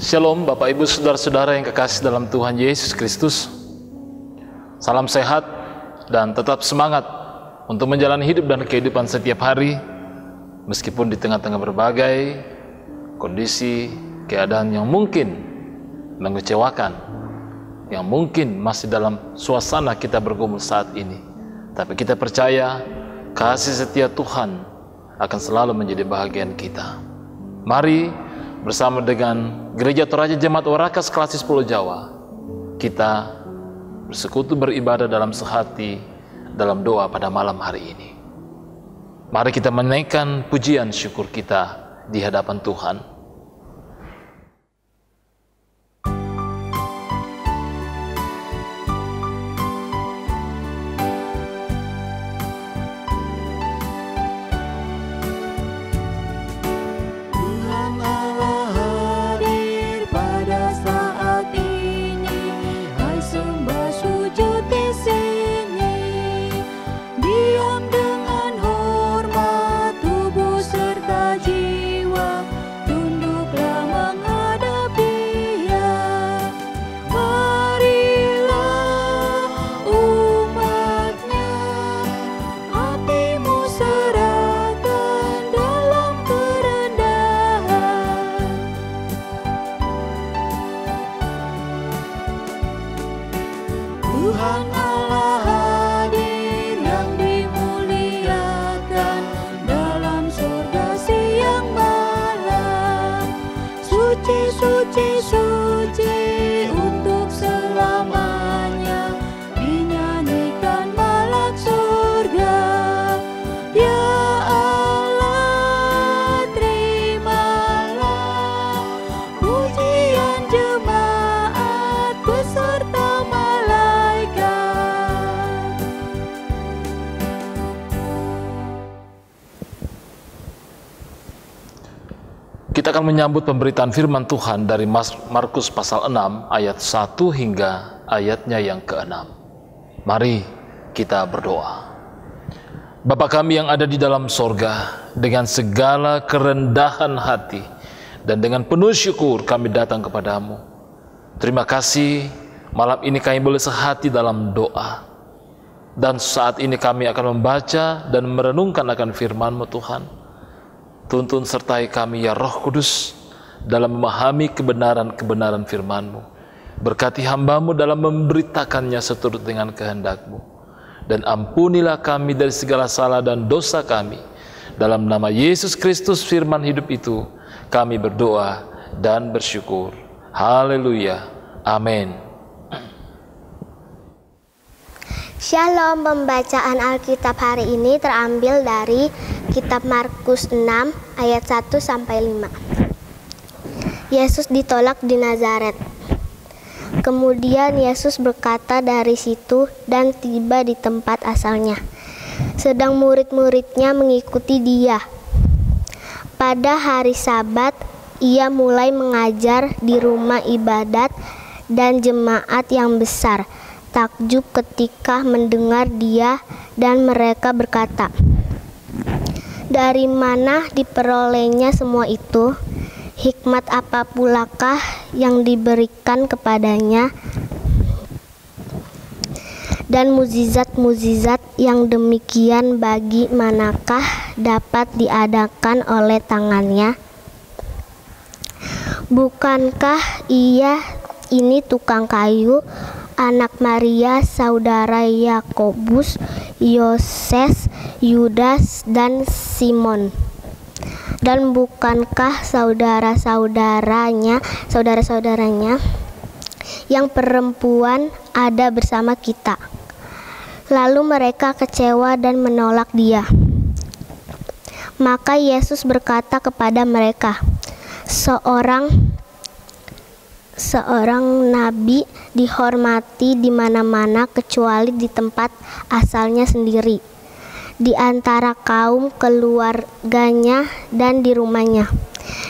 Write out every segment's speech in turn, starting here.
Shalom Bapak Ibu Saudara-saudara yang kekasih dalam Tuhan Yesus Kristus. Salam sehat dan tetap semangat untuk menjalani hidup dan kehidupan setiap hari, meskipun di tengah-tengah berbagai kondisi, keadaan yang mungkin mengecewakan, yang mungkin masih dalam suasana kita bergumul saat ini. Tapi kita percaya kasih setia Tuhan akan selalu menjadi bahagian kita. Mari bersama dengan Gereja Toraja Jemaat Warakas Klasis Pulau Jawa, kita bersekutu beribadah dalam sehati dalam doa pada malam hari ini. Mari kita menaikkan pujian syukur kita di hadapan Tuhan. Kita akan menyambut pemberitaan firman Tuhan dari Markus pasal 6 ayat 1 hingga ayatnya yang ke-6. Mari kita berdoa. Bapa kami yang ada di dalam sorga, dengan segala kerendahan hati dan dengan penuh syukur kami datang kepadamu. Terima kasih malam ini kami boleh sehati dalam doa. Dan saat ini kami akan membaca dan merenungkan akan firman-Mu Tuhan. Tuntun sertai kami ya Roh Kudus dalam memahami kebenaran-kebenaran firman-Mu. Berkati hamba-Mu dalam memberitakannya seturut dengan kehendak-Mu. Dan ampunilah kami dari segala salah dan dosa kami. Dalam nama Yesus Kristus firman hidup itu, kami berdoa dan bersyukur. Haleluya. Amin. Shalom, pembacaan Alkitab hari ini terambil dari Kitab Markus 6 ayat 1-5. Yesus ditolak di Nazaret. Kemudian Yesus berkata dari situ dan tiba di tempat asalnya. Sedang murid-muridnya mengikuti Dia. Pada hari Sabat, Ia mulai mengajar di rumah ibadat dan jemaat yang besar takjub ketika mendengar Dia dan mereka berkata, "Dari mana diperolehnya semua itu? Hikmat apa pulakah yang diberikan kepadanya? Dan mukjizat-mukjizat yang demikian bagi manakah dapat diadakan oleh tangannya? Bukankah Ia ini tukang kayu, anak Maria, saudara Yakobus, Yoses, Yudas, dan Simon? Dan bukankah saudara-saudaranya yang perempuan ada bersama kita?" Lalu mereka kecewa dan menolak Dia. Maka Yesus berkata kepada mereka, Seorang nabi dihormati di mana-mana kecuali di tempat asalnya sendiri, di antara kaum keluarganya dan di rumahnya.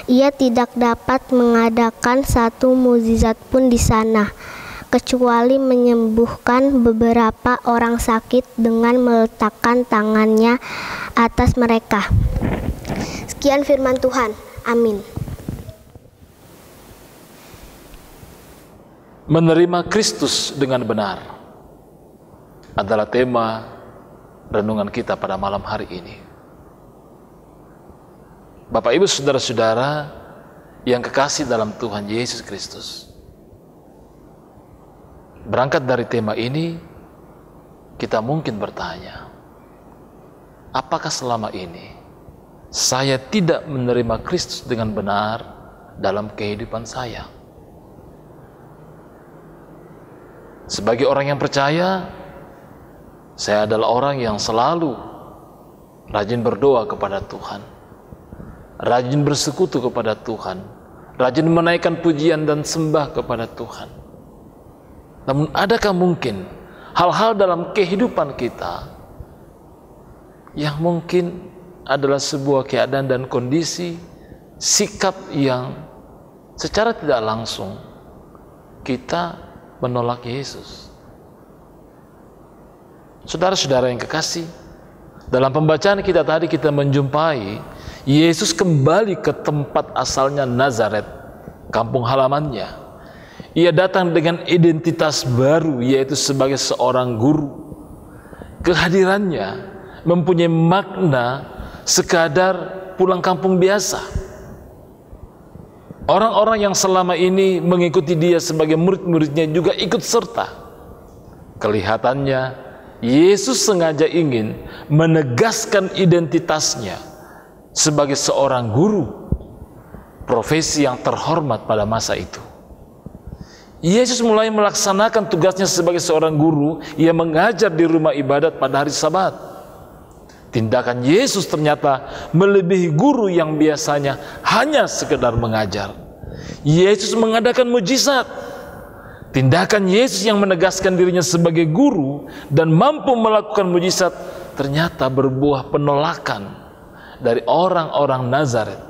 Ia tidak dapat mengadakan satu mukjizat pun di sana, kecuali menyembuhkan beberapa orang sakit dengan meletakkan tangannya atas mereka. Sekian firman Tuhan. Amin. Menerima Kristus dengan benar adalah tema renungan kita pada malam hari ini. Bapak, Ibu, saudara-saudara yang kekasih dalam Tuhan Yesus Kristus, berangkat dari tema ini, kita mungkin bertanya, apakah selama ini saya tidak menerima Kristus dengan benar dalam kehidupan saya? Sebagai orang yang percaya, saya adalah orang yang selalu rajin berdoa kepada Tuhan, rajin bersekutu kepada Tuhan, rajin menaikkan pujian dan sembah kepada Tuhan. Namun adakah mungkin hal-hal dalam kehidupan kita yang mungkin adalah sebuah keadaan dan kondisi, sikap yang secara tidak langsung kita menolak Yesus? Saudara-saudara yang kekasih, dalam pembacaan kita tadi kita menjumpai Yesus kembali ke tempat asalnya, Nazaret, kampung halamannya. Ia datang dengan identitas baru, yaitu sebagai seorang guru. Kehadirannya mempunyai makna sekadar pulang kampung biasa. Orang-orang yang selama ini mengikuti dia sebagai murid-muridnya juga ikut serta. Kelihatannya Yesus sengaja ingin menegaskan identitasnya sebagai seorang guru, profesi yang terhormat pada masa itu. Yesus mulai melaksanakan tugasnya sebagai seorang guru. Ia mengajar di rumah ibadat pada hari Sabat. Tindakan Yesus ternyata melebihi guru yang biasanya hanya sekedar mengajar. Yesus mengadakan mujizat. Tindakan Yesus yang menegaskan dirinya sebagai guru dan mampu melakukan mujizat ternyata berbuah penolakan dari orang-orang Nazaret.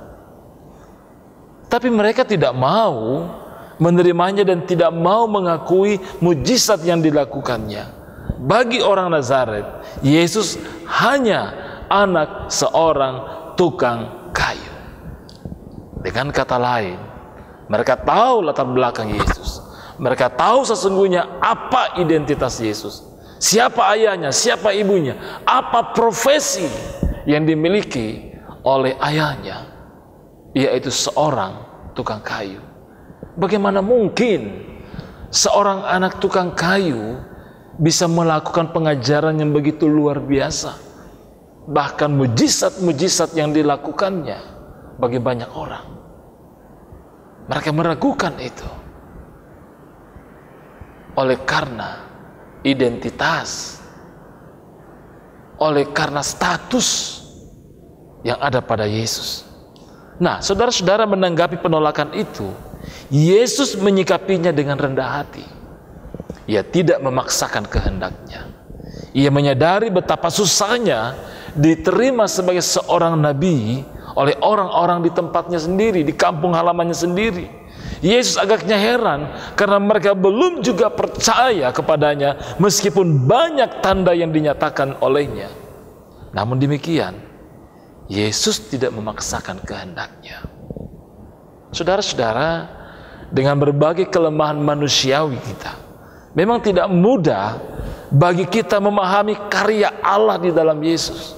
Tapi mereka tidak mau menerimanya dan tidak mau mengakui mujizat yang dilakukannya. Bagi orang Nazaret, Yesus hanya anak seorang tukang kayu. Dengan kata lain, mereka tahu latar belakang Yesus. Mereka tahu sesungguhnya apa identitas Yesus, siapa ayahnya, siapa ibunya, apa profesi yang dimiliki oleh ayahnya, yaitu seorang tukang kayu. Bagaimana mungkin seorang anak tukang kayu bisa melakukan pengajaran yang begitu luar biasa, bahkan mujizat-mujizat yang dilakukannya bagi banyak orang? Mereka meragukan itu oleh karena identitas, oleh karena status yang ada pada Yesus. Nah, saudara-saudara, menanggapi penolakan itu, Yesus menyikapinya dengan rendah hati. Ia tidak memaksakan kehendaknya. Ia menyadari betapa susahnya diterima sebagai seorang nabi oleh orang-orang di tempatnya sendiri, di kampung halamannya sendiri. Yesus agaknya heran karena mereka belum juga percaya kepadanya meskipun banyak tanda yang dinyatakan olehnya. Namun demikian, Yesus tidak memaksakan kehendaknya. Saudara-saudara, dengan berbagai kelemahan manusiawi kita, memang tidak mudah bagi kita memahami karya Allah di dalam Yesus.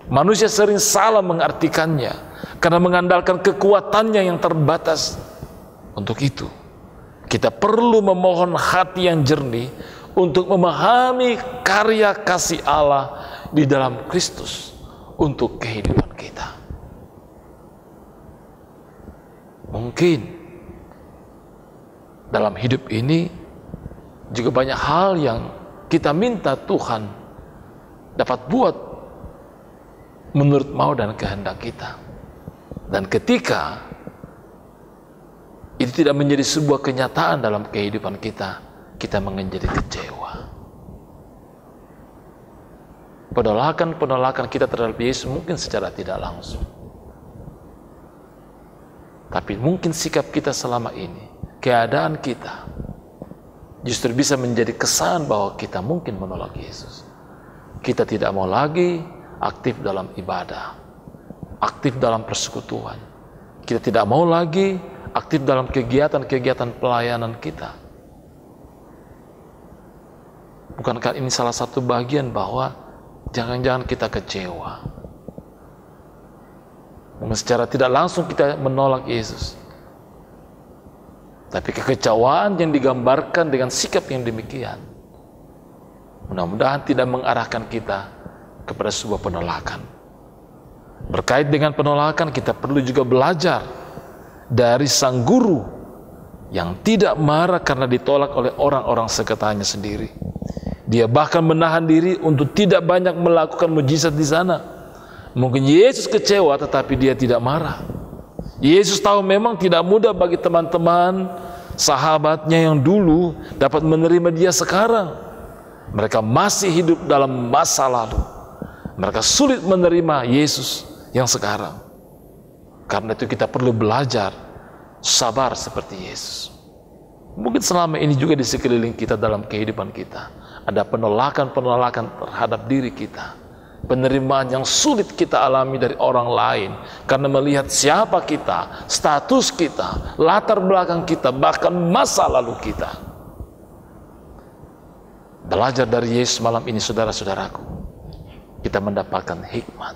Manusia sering salah mengartikannya karena mengandalkan kekuatannya yang terbatas. Untuk itu, kita perlu memohon hati yang jernih untuk memahami karya kasih Allah di dalam Kristus untuk kehidupan kita. Mungkin dalam hidup ini juga banyak hal yang kita minta Tuhan dapat buat menurut mau dan kehendak kita. Dan ketika itu tidak menjadi sebuah kenyataan dalam kehidupan kita, kita menjadi kecewa. Penolakan kita terhadap Yesus mungkin secara tidak langsung, tapi mungkin sikap kita selama ini, keadaan kita justru bisa menjadi kesan bahwa kita mungkin menolak Yesus. Kita tidak mau lagi aktif dalam ibadah, aktif dalam persekutuan. Kita tidak mau lagi aktif dalam kegiatan-kegiatan pelayanan kita. Bukankah ini salah satu bagian bahwa jangan-jangan kita kecewa? Mungkin secara tidak langsung kita menolak Yesus, tapi kekecewaan yang digambarkan dengan sikap yang demikian mudah-mudahan tidak mengarahkan kita kepada sebuah penolakan. Berkait dengan penolakan, kita perlu juga belajar dari sang guru yang tidak marah karena ditolak oleh orang-orang sekitarnya sendiri. Dia bahkan menahan diri untuk tidak banyak melakukan mujizat di sana. Mungkin Yesus kecewa, tetapi dia tidak marah. Yesus tahu memang tidak mudah bagi teman-teman, sahabatnya yang dulu dapat menerima dia sekarang. Mereka masih hidup dalam masa lalu. Mereka sulit menerima Yesus yang sekarang. Karena itu kita perlu belajar sabar seperti Yesus. Mungkin selama ini juga di sekeliling kita dalam kehidupan kita ada penolakan-penolakan terhadap diri kita. Penerimaan yang sulit kita alami dari orang lain karena melihat siapa kita, status kita, latar belakang kita, bahkan masa lalu kita. Belajar dari Yesus malam ini, saudara-saudaraku, kita mendapatkan hikmat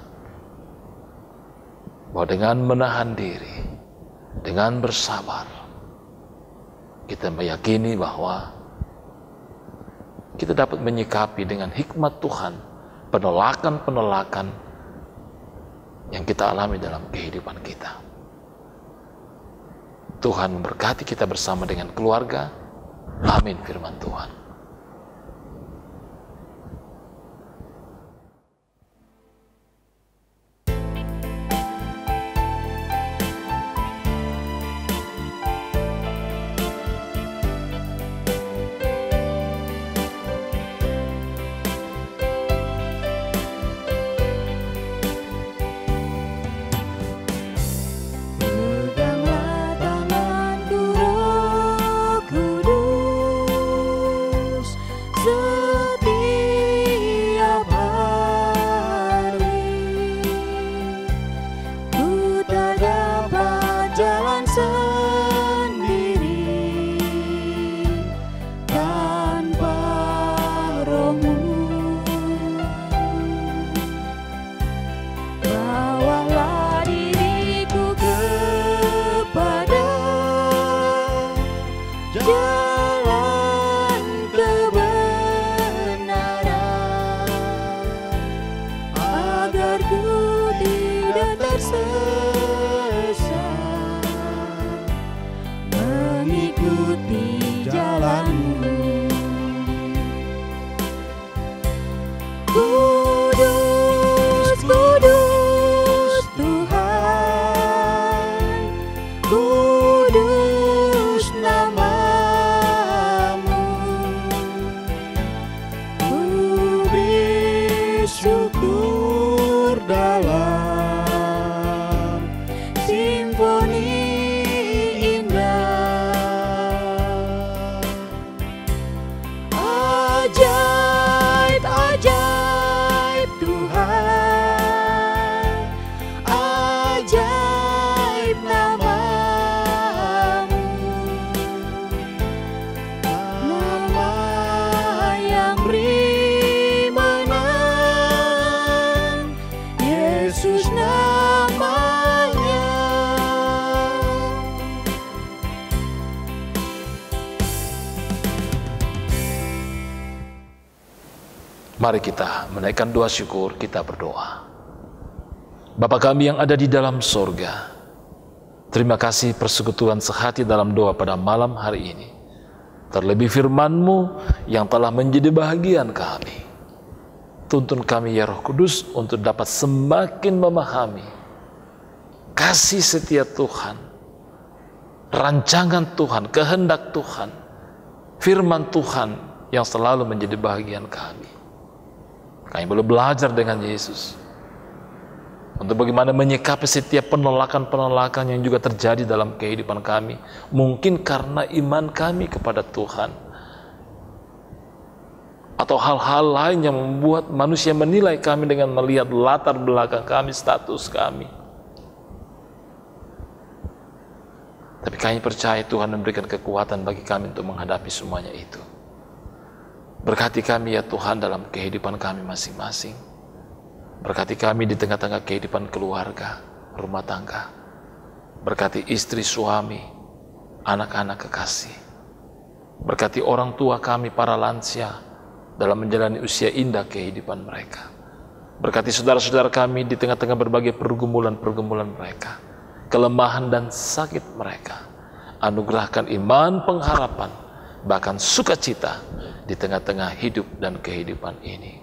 bahwa dengan menahan diri, dengan bersabar, kita meyakini bahwa kita dapat menyikapi dengan hikmat Tuhan penolakan-penolakan yang kita alami dalam kehidupan kita. Tuhan memberkati kita bersama dengan keluarga. Amin firman Tuhan. Mari kita menaikkan doa syukur, kita berdoa. Bapa kami yang ada di dalam sorga, terima kasih persekutuan sehati dalam doa pada malam hari ini. Terlebih firman-Mu yang telah menjadi bahagian kami. Tuntun kami ya Roh Kudus untuk dapat semakin memahami kasih setia Tuhan, rancangan Tuhan, kehendak Tuhan, firman Tuhan yang selalu menjadi bahagian kami. Kami boleh belajar dengan Yesus untuk bagaimana menyikapi setiap penolakan-penolakan yang juga terjadi dalam kehidupan kami. Mungkin karena iman kami kepada Tuhan, atau hal-hal lain yang membuat manusia menilai kami dengan melihat latar belakang kami, status kami. Tapi kami percaya Tuhan memberikan kekuatan bagi kami untuk menghadapi semuanya itu. Berkati kami ya Tuhan dalam kehidupan kami masing-masing. Berkati kami di tengah-tengah kehidupan keluarga, rumah tangga. Berkati istri, suami, anak-anak kekasih. Berkati orang tua kami, para lansia, dalam menjalani usia indah kehidupan mereka. Berkati saudara-saudara kami di tengah-tengah berbagai pergumulan-pergumulan mereka, kelemahan dan sakit mereka. Anugerahkan iman, pengharapan, bahkan sukacita di tengah-tengah hidup dan kehidupan ini.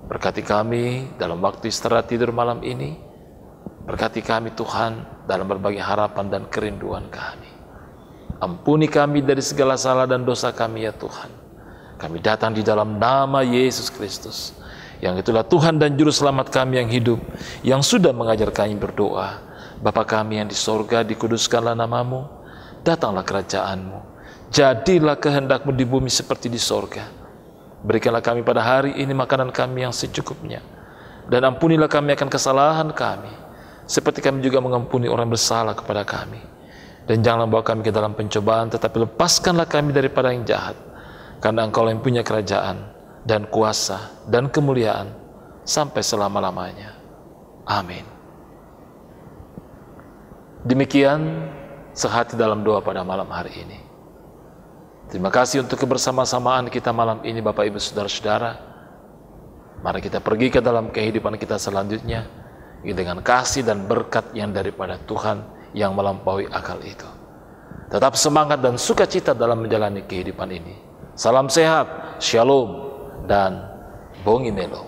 Berkati kami dalam waktu istirahat tidur malam ini. Berkati kami Tuhan dalam berbagai harapan dan kerinduan kami. Ampuni kami dari segala salah dan dosa kami ya Tuhan. Kami datang di dalam nama Yesus Kristus, yang itulah Tuhan dan Juru Selamat kami yang hidup, yang sudah mengajar kami berdoa. Bapa kami yang di sorga, dikuduskanlah namamu, datanglah kerajaanmu, jadilah kehendak-Mu di bumi seperti di sorga. Berikanlah kami pada hari ini makanan kami yang secukupnya, dan ampunilah kami akan kesalahan kami, seperti kami juga mengampuni orang bersalah kepada kami. Dan janganlah bawa kami ke dalam pencobaan, tetapi lepaskanlah kami daripada yang jahat, karena Engkau yang punya kerajaan, dan kuasa, dan kemuliaan, sampai selama-lamanya. Amin. Demikian sehati dalam doa pada malam hari ini. Terima kasih untuk kebersama-samaan kita malam ini Bapak Ibu Saudara-saudara. Mari kita pergi ke dalam kehidupan kita selanjutnya dengan kasih dan berkat yang daripada Tuhan yang melampaui akal itu. Tetap semangat dan sukacita dalam menjalani kehidupan ini. Salam sehat, shalom, dan bongi melo.